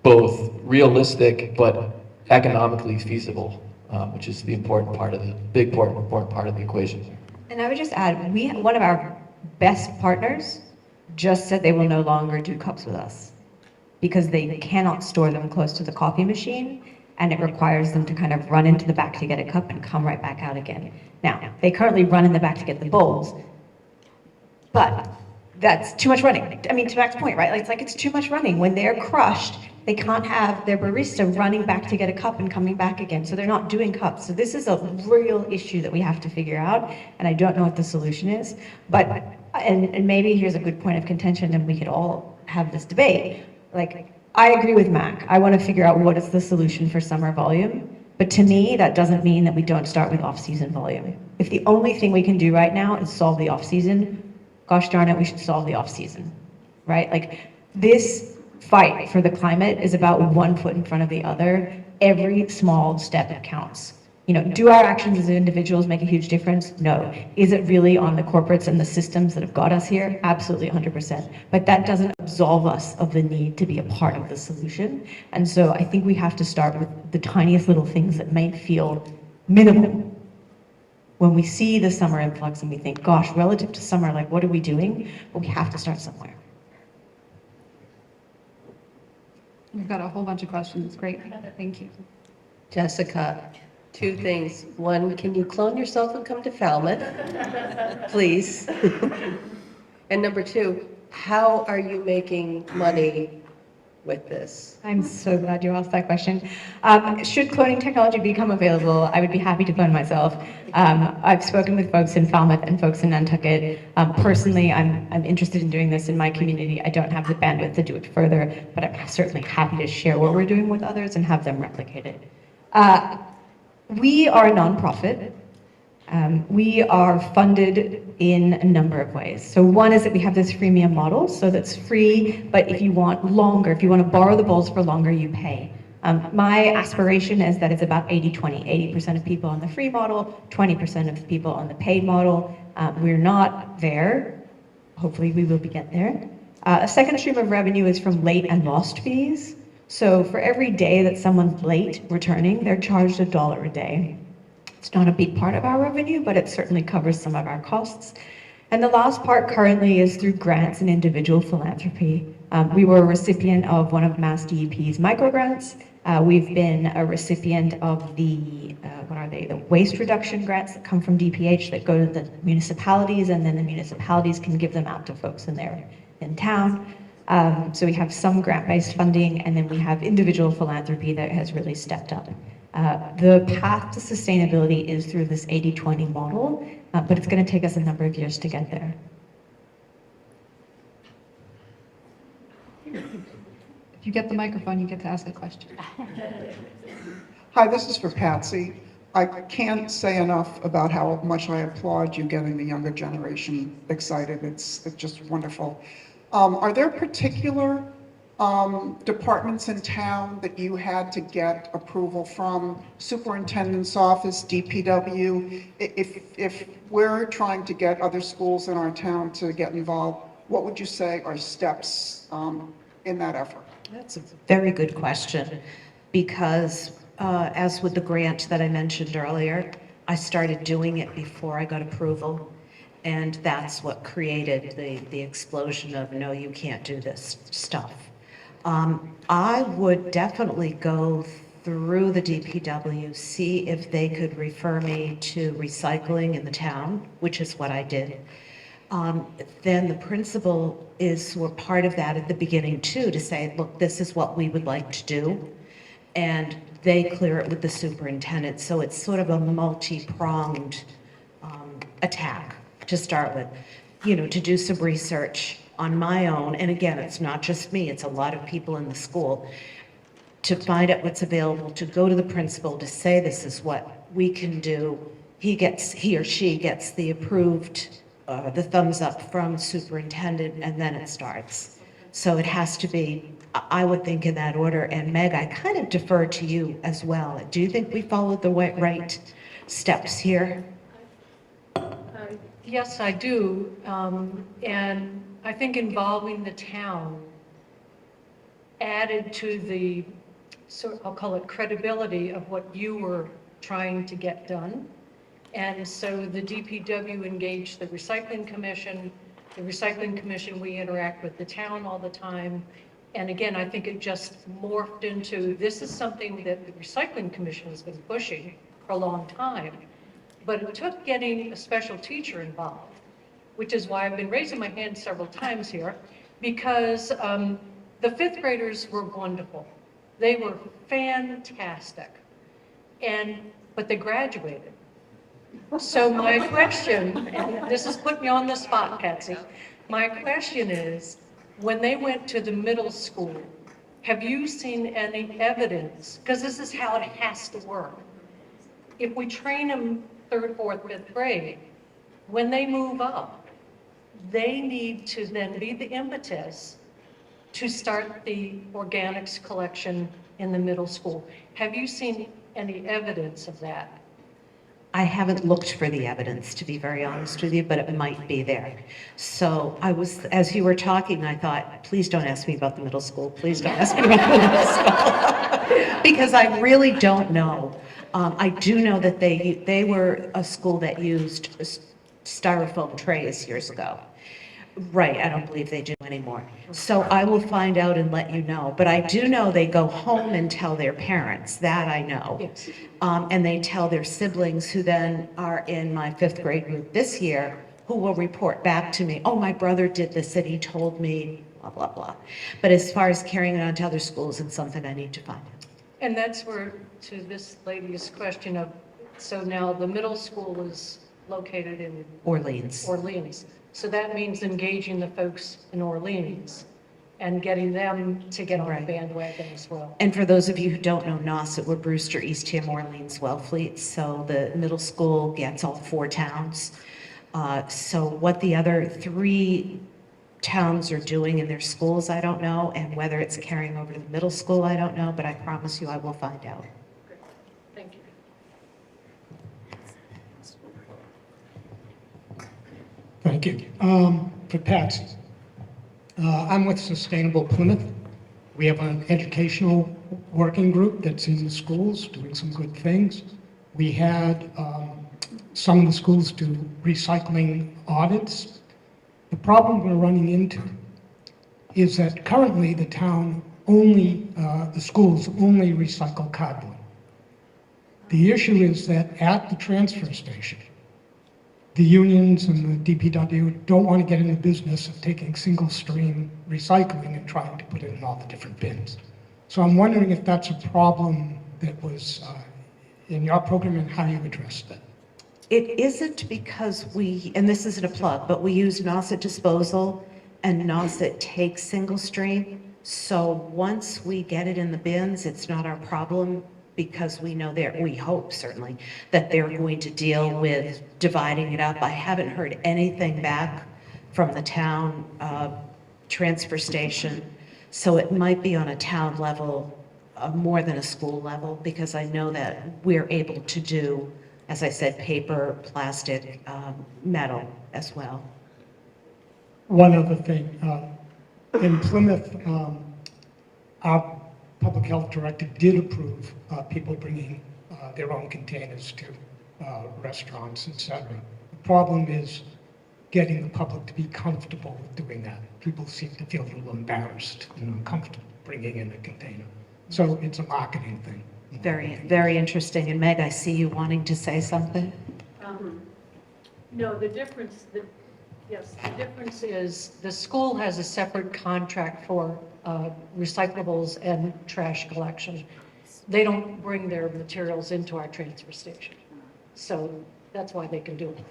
both realistic but economically feasible, which is the important part of the equation. And I would just add, one of our best partners just said they will no longer do cups with us because they cannot store them close to the coffee machine, and it requires them to kind of run into the back to get a cup and come right back out again. Now, they currently run in the back to get the bowls, but that's too much running. I mean, to Mac's point, right? It's too much running. When they're crushed, they can't have their barista running back to get a cup and coming back again. So they're not doing cups. So this is a real issue that we have to figure out, and I don't know what the solution is. But, and maybe here's a good point of contention, and we could all have this debate. Like, I agree with Mac. I want to figure out what is the solution for summer volume. But to me, that doesn't mean that we don't start with off-season volume. If the only thing we can do right now is solve the off-season, gosh darn it, we should solve the off-season, right? Like, this fight for the climate is about one foot in front of the other. Every small step counts. You know, do our actions as individuals make a huge difference? No. Is it really on the corporates and the systems that have got us here? Absolutely 100%. But that doesn't absolve us of the need to be a part of the solution. And so I think we have to start with the tiniest little things that might feel minimal. When we see the summer influx and we think, gosh, relative to summer, like, what are we doing? But we have to start somewhere. We've got a whole bunch of questions. Great. Thank you. Jessica, two things. One, can you clone yourself and come to Falmouth? Please. And number two, how are you making money with this? I'm so glad you asked that question. Should cloning technology become available, I would be happy to clone myself. I've spoken with folks in Falmouth and folks in Nantucket. Personally, I'm interested in doing this in my community. I don't have the bandwidth to do it further, but I'm certainly happy to share what we're doing with others and have them replicate it. We are a nonprofit. We are funded in a number of ways. So one is that we have this freemium model, so that's free, but if you want longer, if you want to borrow the bowls for longer, you pay. My aspiration is that it's about 80-20, 80% of people on the free model, 20% of people on the paid model. We're not there. Hopefully we will get there. A second stream of revenue is from late and lost fees. So for every day that someone's late returning, they're charged $1 a day. It's not a big part of our revenue, but it certainly covers some of our costs. And the last part currently is through grants and individual philanthropy. We were a recipient of one of Mass DEP's microgrants. We've been a recipient of the, the waste reduction grants that come from DPH that go to the municipalities, and then the municipalities can give them out to folks in town. So we have some grant-based funding, and then we have individual philanthropy that has really stepped up. The path to sustainability is through this 80-20 model, but it's going to take us a number of years to get there. If you get the microphone, you get to ask a question. Hi, this is for Patsy. I can't say enough about how much I applaud you getting the younger generation excited. It's just wonderful. Are there particular departments in town that you had to get approval from? Superintendent's office, DPW? If we're trying to get other schools in our town to get involved, what would you say are steps in that effort? That's a very good question, because as with the grant that I mentioned earlier, I started doing it before I got approval. And that's what created the explosion of, no, you can't do this stuff. I would definitely go through the DPW, see if they could refer me to recycling in the town, which is what I did. Then the principal is sort of part of that at the beginning too, to say, look, this is what we would like to do. And they clear it with the superintendent. So it's sort of a multi-pronged attack to start with, you know, to do some research on my own. And again, it's not just me, it's a lot of people in the school, to find out what's available, to go to the principal, to say this is what we can do. He or she gets the approved, the thumbs up from superintendent, and then it starts. So it has to be, I would think, in that order. And Meg, I kind of defer to you as well. Do you think we followed the right steps here? Yes, I do. And I think involving the town added to the, sort I'll call it credibility of what you were trying to get done. And so the DPW engaged the recycling commission. The recycling commission, we interact with the town all the time. And again, I think it just morphed into, this is something that the recycling commission has been pushing for a long time. But it took getting a special teacher involved, which is why I've been raising my hand several times here, because the fifth graders were wonderful. They were fantastic, but they graduated. So my question, and this has put me on the spot, Patsy, my question is, when they went to the middle school, have you seen any evidence? Because this is how it has to work. If we train them third, fourth, fifth grade, when they move up, they need to then be the impetus to start the organics collection in the middle school. Have you seen any evidence of that? I haven't looked for the evidence, to be very honest with you, but it might be there. So I was, as you were talking, I thought, please don't ask me about the middle school. Please don't ask me about the middle school. Because I really don't know. I do know that they were a school that used styrofoam trays years ago. Right, I don't believe they do anymore. So I will find out and let you know. But I do know they go home and tell their parents, that I know. Yes. And they tell their siblings, who then are in my fifth grade group this year, who will report back to me, oh, my brother did this and he told me, blah, blah, blah. But as far as carrying it on to other schools, it's something I need to find out. And that's where, to this lady's question of, so now the middle school is located in Orleans. So that means engaging the folks in Orleans and getting them to get on the bandwagon as well. And for those of you who don't know Nauset, we're Brewster, Eastham, Orleans, Wellfleet. So the middle school gets all 4 towns. So what the other 3 towns are doing in their schools, I don't know. And whether it's carrying over to the middle school, I don't know. But I promise you I will find out. Thank you. Thank you. For Patsy, I'm with Sustainable Plymouth. We have an educational working group that's in the schools doing some good things. We had some of the schools do recycling audits. The problem we're running into is that currently the town only, the schools only recycle cardboard. The issue is that at the transfer station, the unions and the DPW don't want to get in the business of taking single stream recycling and trying to put it in all the different bins. So I'm wondering if that's a problem that was in your program and how you addressed that. It isn't, because we, and this isn't a plug, but we use Nauset disposal, and Nauset takes single stream. So once we get it in the bins, it's not our problem, because we know we hope certainly that they're going to deal with dividing it up. I haven't heard anything back from the town transfer station. So it might be on a town level more than a school level, because I know that we're able to do, as I said, paper, plastic, metal as well. One other thing, in Plymouth, our public health director did approve people bringing their own containers to restaurants, etc. The problem is getting the public to be comfortable with doing that. People seem to feel a little embarrassed and uncomfortable bringing in a container. So it's a marketing thing. Very, very interesting. And Meg, I see you wanting to say something. No, the difference is the school has a separate contract for recyclables and trash collection. They don't bring their materials into our transfer station. So that's why they can do it.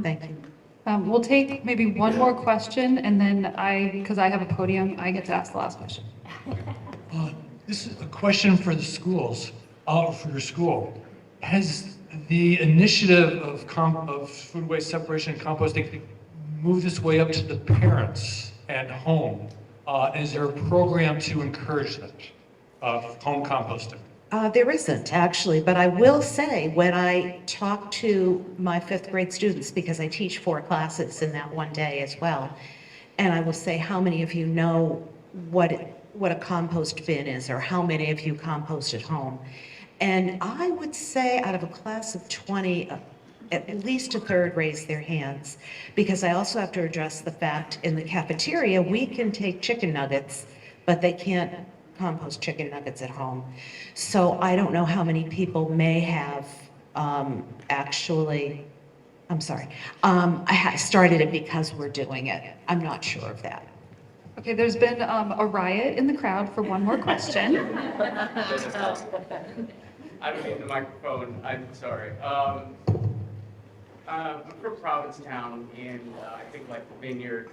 Thank you. We'll take maybe one more question, and then because I have a podium, I get to ask the last question. This is a question for the schools, for your school. Has the initiative of food waste separation and composting moved its way up to the parents and home? Is there a program to encourage that, home composting? There isn't actually, but I will say when I talk to my 5th grade students, because I teach 4 classes in that one day as well, and I will say, how many of you know what a compost bin is, or how many of you compost at home? And I would say out of a class of 20, at least a third raised their hands, because I also have to address the fact in the cafeteria, we can take chicken nuggets, but they can't compost chicken nuggets at home. So I don't know how many people may have actually, I'm sorry, I started it because we're doing it. I'm not sure of that. Okay, there's been a riot in the crowd for one more question. I don't need the microphone, I'm sorry. I'm from Provincetown, and I think like the Vineyard,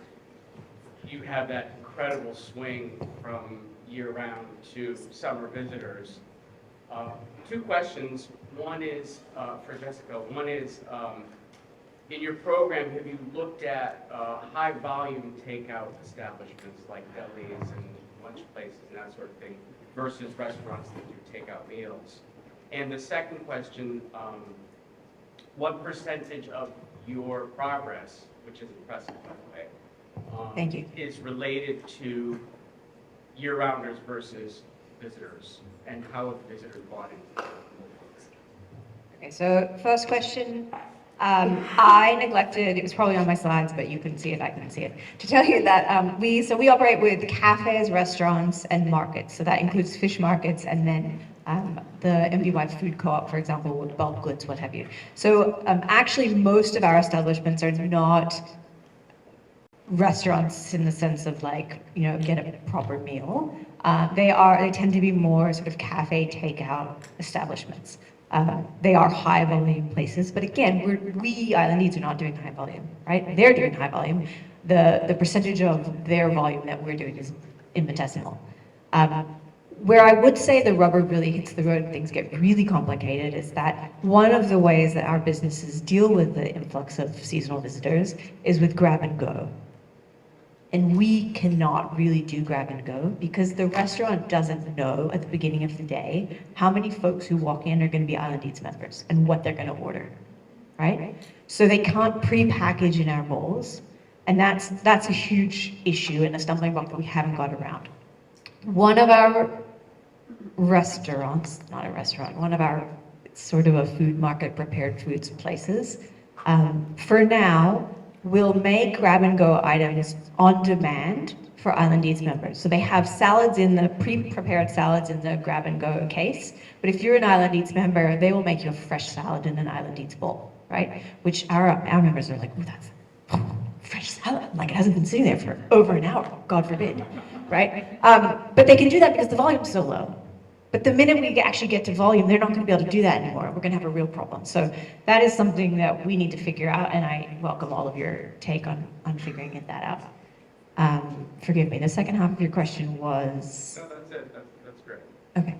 you have that incredible swing from year-round to summer visitors. 2 questions. One is for Jessica. One is, in your program, have you looked at high-volume takeout establishments like delis and lunch places and that sort of thing versus restaurants that do takeout meals? And the second question, what percentage of your progress, which is impressive by the way, Thank you. is related to year-rounders versus visitors, and how have visitors bought into it? Okay, so first question, I neglected, it was probably on my slides, but you couldn't see it, I couldn't see it, to tell you that we operate with cafes, restaurants, and markets. So that includes fish markets, and then the MDY food co-op, for example, with bulk goods, what have you. So actually, most of our establishments are not restaurants in the sense of like, get a proper meal. They tend to be more sort of cafe takeout establishments. They are high volume places, but again, we Islandeeds are not doing high volume, right? They're doing high volume. The percentage of their volume that we're doing is infinitesimal. Where I would say the rubber really hits the road and things get really complicated is that one of the ways that our businesses deal with the influx of seasonal visitors is with grab and go. And we cannot really do grab and go because the restaurant doesn't know at the beginning of the day how many folks who walk in are going to be Island Eats members and what they're going to order, right? So they can't pre-package in our bowls, and that's a huge issue and a stumbling block that we haven't got around. One of our restaurants, not a restaurant, one of our sort of a food market prepared foods places, for now, will make grab-and-go items on demand for Island Eats members. So they have salads in the pre-prepared salads in the grab-and-go case, but if you're an Island Eats member, they will make you a fresh salad in an Island Eats bowl, right? Which our members are like, oh, that's fresh salad. Like it hasn't been sitting there for over an hour, God forbid, right? But they can do that because the volume's so low. But the minute we actually get to volume, they're not going to be able to do that anymore. We're going to have a real problem. So that is something that we need to figure out, and I welcome all of your take on figuring that out. Forgive me, the second half of your question was? No, that's it. That's great. Okay.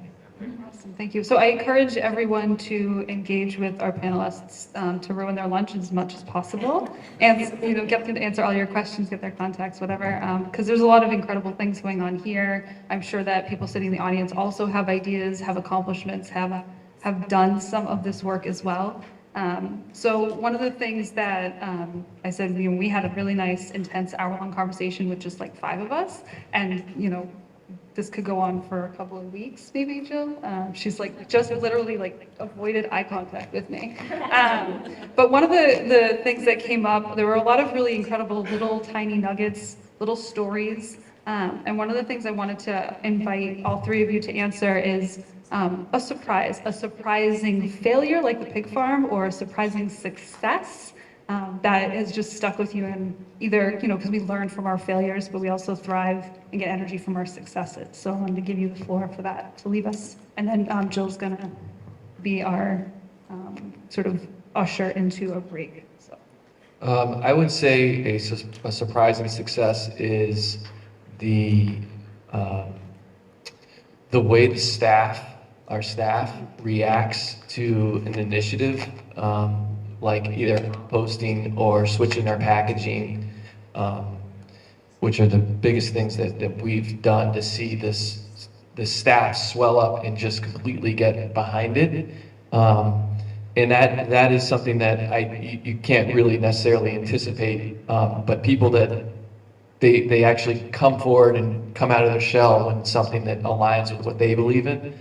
Awesome, thank you. So I encourage everyone to engage with our panelists to ruin their lunch as much as possible, and get them to answer all your questions, get their contacts, whatever. Because there's a lot of incredible things going on here. I'm sure that people sitting in the audience also have ideas, have accomplishments, have done some of this work as well. So one of the things that I said, we had a really nice, intense hour-long conversation with just like 5 of us, and this could go on for a couple of weeks, maybe, Jill. She's like, just literally like avoided eye contact with me. But one of the things that came up, there were a lot of really incredible little tiny nuggets, little stories. And one of the things I wanted to invite all three of you to answer is a surprising failure like the pig farm, or a surprising success that has just stuck with you, and either, because we learn from our failures, but we also thrive and get energy from our successes. So I wanted to give you the floor for that to leave us. And then Jill's gonna be our sort of usher into a break. So. I would say a surprising success is the way our staff reacts to an initiative, like either posting or switching our packaging, which are the biggest things that we've done to see the staff swell up and just completely get behind it. And that is something that you can't really necessarily anticipate, but people that they actually come forward and come out of their shell when it's something that aligns with what they believe in.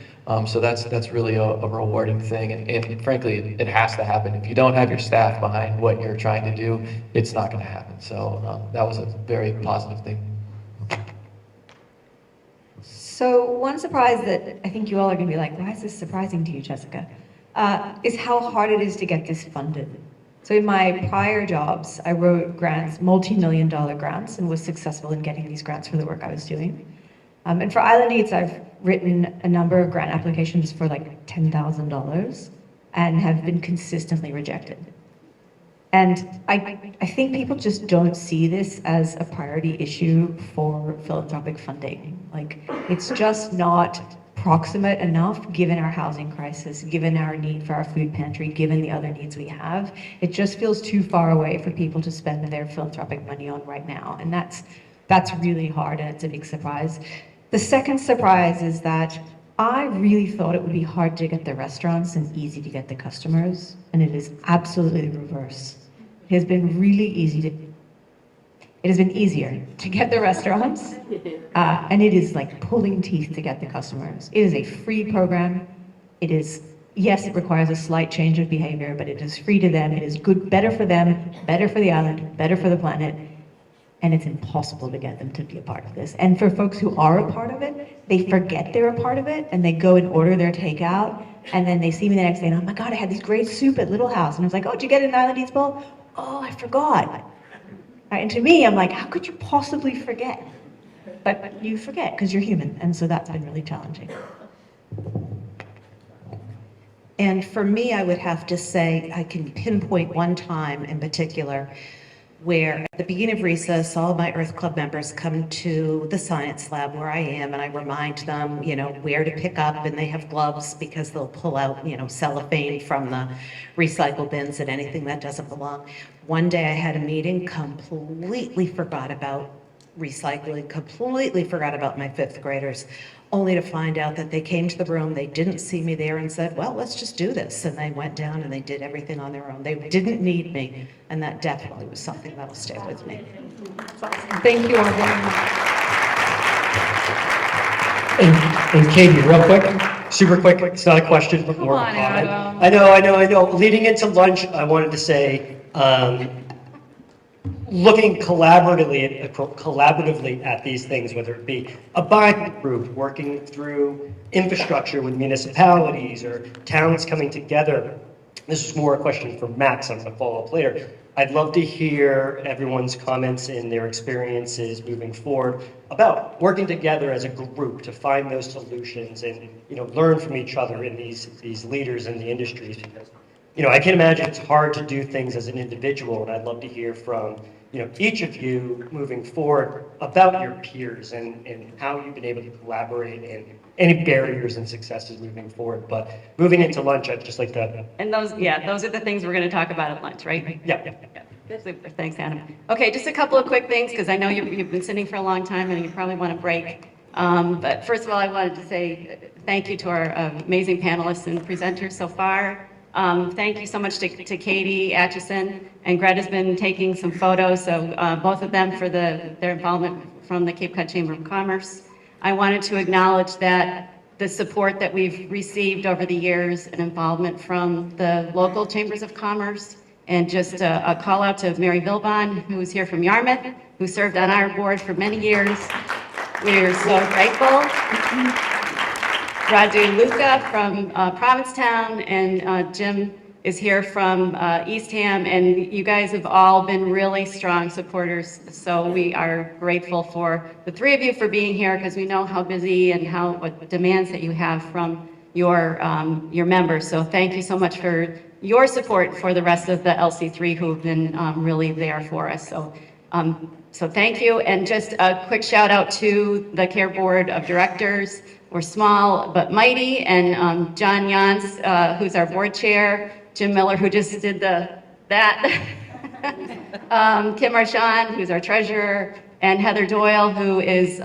So that's really a rewarding thing, and frankly, it has to happen. If you don't have your staff behind what you're trying to do, it's not going to happen. So that was a very positive thing. So one surprise that I think you all are going to be like, why is this surprising to you, Jessica, is how hard it is to get this funded. So in my prior jobs, I wrote grants, multi-million-dollar grants, and was successful in getting these grants for the work I was doing. And for Island Eats, I've written a number of grant applications for like $10,000 and have been consistently rejected. And I think people just don't see this as a priority issue for philanthropic funding. Like, it's just not proximate enough given our housing crisis, given our need for our food pantry, given the other needs we have. It just feels too far away for people to spend their philanthropic money on right now. And that's really hard, and it's a big surprise. The second surprise is that I really thought it would be hard to get the restaurants and easy to get the customers, and it is absolutely the reverse. It has been really it has been easier to get the restaurants, and it is like pulling teeth to get the customers. It is a free program. It is, yes, it requires a slight change of behavior, but it is free to them. It is good, better for them, better for the island, better for the planet. And it's impossible to get them to be a part of this. And for folks who are a part of it, they forget they're a part of it, and they go and order their takeout, and then they see me the next day, and oh my God, I had this great soup at Little House. And I was like, oh, did you get an Island Eats bowl? Oh, I forgot. And to me, I'm like, how could you possibly forget? But you forget because you're human, and so that's been really challenging. And for me, I would have to say I can pinpoint one time in particular where at the beginning of recess, all of my Earth Club members come to the science lab where I am, and I remind them, where to pick up, and they have gloves because they'll pull out, cellophane from the recycle bins and anything that doesn't belong. One day I had a meeting, completely forgot about recycling, completely forgot about my fifth graders, only to find out that they came to the room, they didn't see me there and said, well, let's just do this. And they went down and they did everything on their own. They didn't need me. And that definitely was something that'll stay with me. Thank you all very much. And Katie, real quick, super quick, it's not a question, but more of a comment. I know. Leading into lunch, I wanted to say, looking collaboratively at these things, whether it be a buying group working through infrastructure with municipalities or towns coming together. This is more a question for Max. I'm going to follow up later. I'd love to hear everyone's comments and their experiences moving forward about working together as a group to find those solutions and learn from each other in these leaders in the industries. Because I can imagine it's hard to do things as an individual, and I'd love to hear from each of you moving forward about your peers and how you've been able to collaborate and any barriers and successes moving forward. But moving into lunch, I'd just like to... And those are the things we're going to talk about at lunch, right? Yeah. Super. Thanks, Adam. Okay, just a couple of quick things, because I know you've been sitting for a long time and you probably want a break. But first of all, I wanted to say thank you to our amazing panelists and presenters so far. Thank you so much to Katie Atchison, and Greta's been taking some photos, so both of them for their involvement from the Cape Cod Chamber of Commerce. I wanted to acknowledge that the support that we've received over the years and involvement from the local chambers of commerce, and just a call out to Mary Vilbon, who is here from Yarmouth, who served on our board for many years. We are so grateful. Radu Luca from Provincetown, and Jim is here from Eastham, and you guys have all been really strong supporters. So we are grateful for the three of you for being here, because we know how busy and what demands that you have from your members. So thank you so much for your support for the rest of the LC3 who've been really there for us. So thank you, and just a quick shout out to the Care Board of Directors. We're small but mighty, and John Jans, who's our board chair, Jim Miller, who just did that, Kim Marchand, who's our treasurer, and Heather Doyle, who is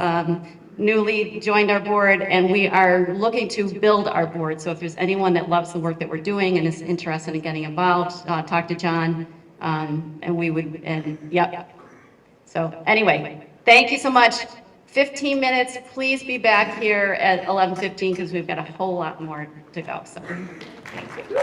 newly joined our board, and we are looking to build our board. So if there's anyone that loves the work that we're doing and is interested in getting involved, talk to John, and we would, and yep. So anyway, thank you so much. 15 minutes, please be back here at 11:15, because we've got a whole lot more to go, so thank you.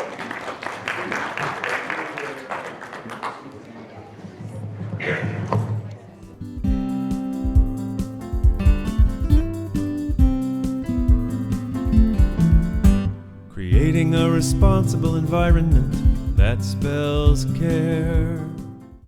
Creating a responsible environment that spells care.